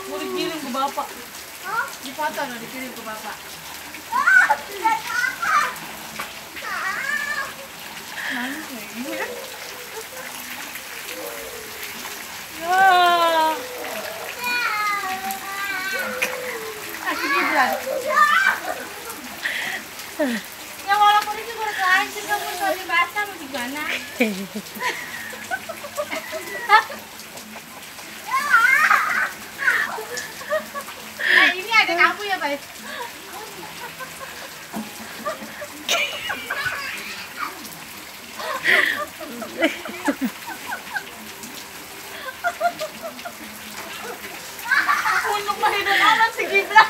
Mau dikirim ke bapak. Dipoto no dikirim ke bapak. Kasih Gibran. Ya walaupun itu berkelanjut kamu soal basah mau gimana? Ini ada lampu ya, Pak? Untuk mahinan alam si Gibran.